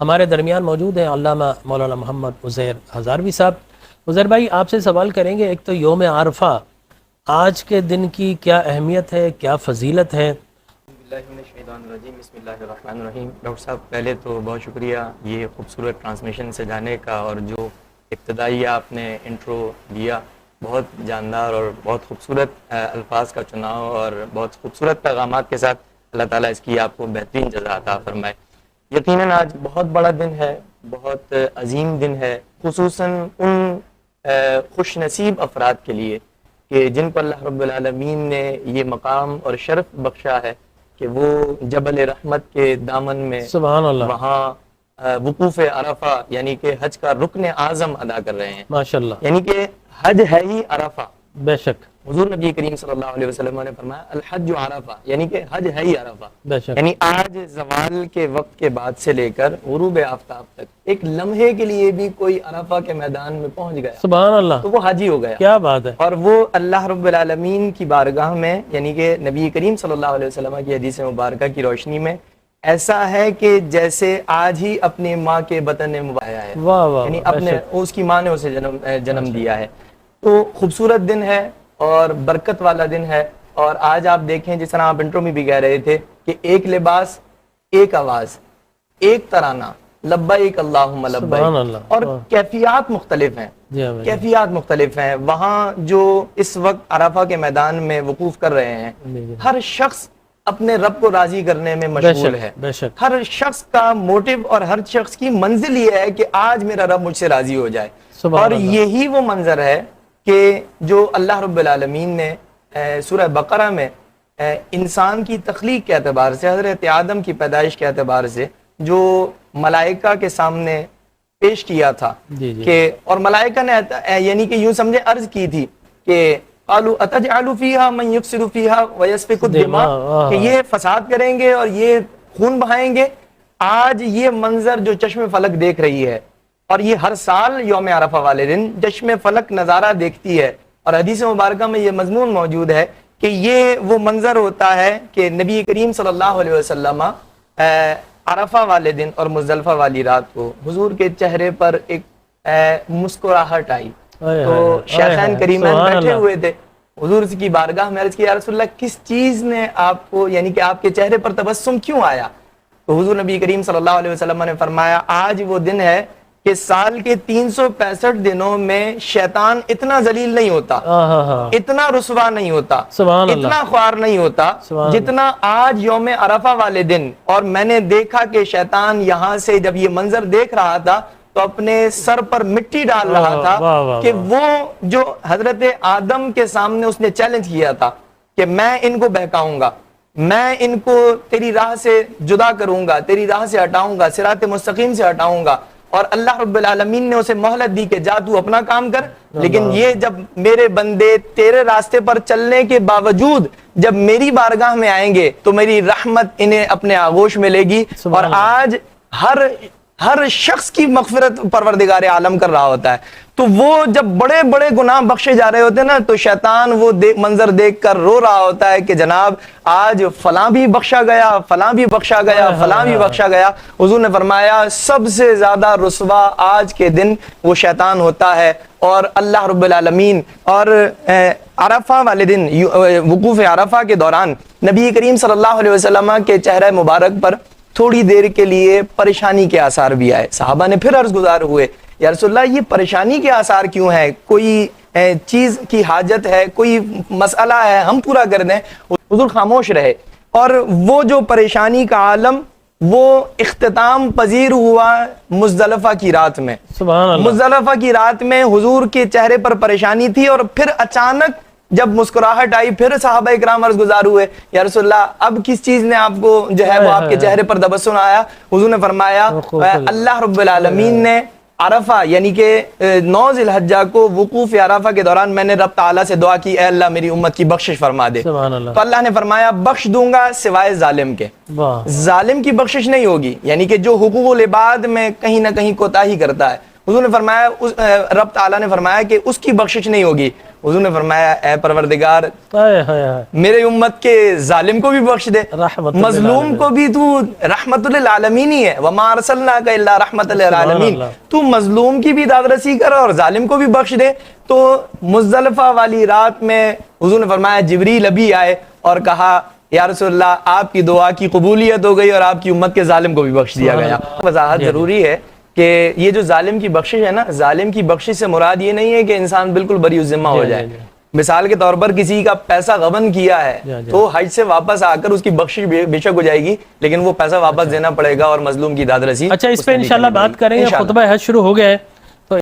ہمارے درمیان موجود ہیں علامہ مولانا محمد عزیر ہزاروی صاحب۔ عزیر بھائی، آپ سے سوال کریں گے، ایک تو یوم عرفہ آج کے دن کی کیا اہمیت ہے، کیا فضیلت ہے؟ بسم اللہ الرحمن الرحیم۔ ڈاکٹر صاحب، پہلے تو بہت شکریہ یہ خوبصورت ٹرانسمیشن سے جانے کا، اور جو ابتدائی آپ نے انٹرو دیا، بہت جاندار اور بہت خوبصورت الفاظ کا چناؤ اور بہت خوبصورت پیغامات کے ساتھ، اللہ تعالیٰ اس کی آپ کو بہترین جزا عطا فرمائے۔ یقیناً آج بہت بڑا دن ہے، بہت عظیم دن ہے، خصوصاً ان خوش نصیب افراد کے لیے کہ جن کو اللہ رب العالمین نے یہ مقام اور شرف بخشا ہے کہ وہ جبل رحمت کے دامن میں سبحان اللہ، وہاں وقوف عرفہ یعنی کہ حج کا رکن اعظم ادا کر رہے ہیں۔ ماشاءاللہ، یعنی کہ حج ہے ہی عرفہ۔ بے شک، حضور نبی کریم صلی اللہ علیہ وسلم نے فرمایا الحج عرفہ، یعنی کہ حج ہے ہی عرفہ۔ بے شک، یعنی آج زوال کے وقت کے بعد سے لے کر غروب آفتاب تک ایک لمحے کے لیے بھی کوئی عرفہ کے میدان میں پہنچ گیا سبحان اللہ، تو وہ حاجی ہو گیا، کیا بات ہے۔ اور وہ اللہ رب العالمین کی بارگاہ میں، یعنی کہ نبی کریم صلی اللہ علیہ وسلم کی حدیث مبارکہ کی روشنی میں ایسا ہے کہ جیسے آج ہی اپنی ماں کے بطن میں مبایا ہے، واہ واہ، یعنی بے اپنے شک، اس کی ماں نے اسے جنم دیا ہے۔ تو خوبصورت دن ہے اور برکت والا دن ہے۔ اور آج آپ دیکھیں، جس طرح آپ انٹرو میں بھی کہہ رہے تھے کہ ایک لباس، ایک آواز، ایک ترانہ، لبیک اللہم سبحان لبیک، اللہ، اور کیفیات مختلف ہیں، جی ہاں بھائی، کیفیات مختلف ہیں۔ وہاں جو اس وقت عرفہ کے میدان میں وقوف کر رہے ہیں، ہر شخص اپنے رب کو راضی کرنے میں مشغول ہے۔ بے شک، ہر شخص کا موٹیو اور ہر شخص کی منزل یہ ہے کہ آج میرا رب مجھ سے راضی ہو جائے۔ سبحان اور اللہ، یہی وہ منظر ہے کہ جو اللہ رب العالمین نے سورہ بقرہ میں انسان کی تخلیق کے اعتبار سے، حضرت آدم کی پیدائش کے اعتبار سے جو ملائکہ کے سامنے پیش کیا تھا، جی جی، کہ اور ملائکہ نے یعنی کہ یوں سمجھے عرض کی تھی کہ قالوا اتجعل فیہا من یفسد فیہا ویسفک الدماء، کہ یہ فساد کریں گے اور یہ خون بہائیں گے۔ آج یہ منظر جو چشم فلک دیکھ رہی ہے، اور یہ ہر سال یوم عرفہ والے دن چشم فلک نظارہ دیکھتی ہے، اور حدیث مبارکہ میں یہ مضمون موجود ہے کہ یہ وہ منظر ہوتا ہے کہ نبی کریم صلی اللہ علیہ وسلم عرفہ والے دن اور مزدلفہ والی رات کو حضور کے چہرے پر ایک مسکراہٹ آئی، تو شیخین کریمین بیٹھے ہوئے تھے، حضور کی بارگاہ میں عرض کیا، یا رسول اللہ کس چیز نے آپ کو، یعنی کہ آپ کے چہرے پر تبسم کیوں آیا؟ تو حضور نبی کریم صلی اللہ علیہ وسلم نے فرمایا آج وہ دن ہے کہ سال کے 365 دنوں میں شیطان اتنا ذلیل نہیں ہوتا، اتنا رسوا نہیں ہوتا، اتنا خوار نہیں ہوتا جتنا آج یوم عرفہ والے دن۔ اور میں نے دیکھا کہ شیطان یہاں سے جب یہ منظر دیکھ رہا تھا تو اپنے سر پر مٹی ڈال رہا تھا کہ وہ جو حضرت آدم کے سامنے اس نے چیلنج کیا تھا کہ میں ان کو بہکاؤں گا، میں ان کو تیری راہ سے جدا کروں گا، تیری راہ سے ہٹاؤں گا، صراط مستقیم سے ہٹاؤں گا، اور اللہ رب العالمین نے اسے مہلت دی کہ جا تو اپنا کام کر، لیکن یہ جب میرے بندے تیرے راستے پر چلنے کے باوجود جب میری بارگاہ میں آئیں گے تو میری رحمت انہیں اپنے آغوش میں لے گی۔ اور آج ہر شخص کی مغفرت پروردگار عالم کر رہا ہوتا ہے، تو وہ جب بڑے بڑے گناہ بخشے جا رہے ہوتے ہیں نا، تو شیطان وہ منظر دیکھ کر رو رہا ہوتا ہے کہ جناب آج فلاں بھی بخشا گیا، فلاں بھی بخشا گیا، فلاں بھی بخشا گیا۔ حضور نے فرمایا سب سے زیادہ رسوا آج کے دن وہ شیطان ہوتا ہے، اور اللہ رب العالمین اور عرفہ والے دن وقوف عرفہ کے دوران نبی کریم صلی اللہ علیہ وسلم کے چہرہ مبارک پر تھوڑی دیر کے لیے پریشانی کے آثار بھی آئے۔ صحابہ نے پھر عرض گزار ہوئے، یا رسول اللہ یہ پریشانی کے آثار کیوں ہیں؟ کوئی چیز کی حاجت ہے، کوئی مسئلہ ہے، ہم پورا کر دیں۔ حضور خاموش رہے، اور وہ جو پریشانی کا عالم وہ اختتام پذیر ہوا مزدلفہ کی رات میں۔ سبحان اللہ، مزدلفہ کی رات میں حضور کے چہرے پر پریشانی تھی، اور پھر اچانک جب مسکراہٹ آئی پھر صحابہ اکرام عرض گزار ہوئے، یا رسول اللہ اب کس چیز نے آپ کو جو ہے وہ آپ کے چہرے پر تبسم آیا؟ حضور نے فرمایا اللہ رب العالمین نے عرفہ یعنی کہ 9 ذی الحجہ کو وقوف عرفہ کے دوران میں نے رب تعالیٰ سے دعا کی، اے اللہ میری امت کی بخشش فرما دے، تو اللہ نے فرمایا بخش دوں گا سوائے ظالم کے۔ ظالم کی بخشش نہیں ہوگی، یعنی کہ جو حقوق العباد میں کہیں نہ کہیں کوتاہی کرتا ہے حضور نے فرمایا رب تعالیٰ نے فرمایا کہ اس کی بخشش نہیں ہوگی. حضور نے فرمایا اے پروردگار میرے امت کے ظالم کو بھی بخش دے, مظلوم کو بھی تو رحمت للعالمین ہی ہے, وما ارسلناک الا رحمت للعالمین, تو مظلوم کی بھی داد رسی کر اور ظالم کو بھی بخش دے. تو مزدلفہ والی رات میں حضور نے فرمایا جبریل ابھی آئے اور کہا یا رسول اللہ آپ کی دعا کی قبولیت ہو گئی اور آپ کی امت کے ظالم کو بھی بخش دیا گیا. وضاحت ضروری ہے کہ یہ جو ظالم کی بخشش ہے نا, ظالم کی بخشش سے مراد یہ نہیں ہے کہ انسان بالکل بری الذمہ ہو جائے. مثال کے طور پر کسی کا پیسہ غبن کیا ہے تو حج سے واپس آ کر اس کی بخشش بے شک ہو جائے گی, لیکن وہ پیسہ واپس دینا پڑے گا اور مظلوم کی داد رسی. اچھا, اس پہ انشاءاللہ بات کریں گے. خطبہ حج شروع ہو گیا ہے.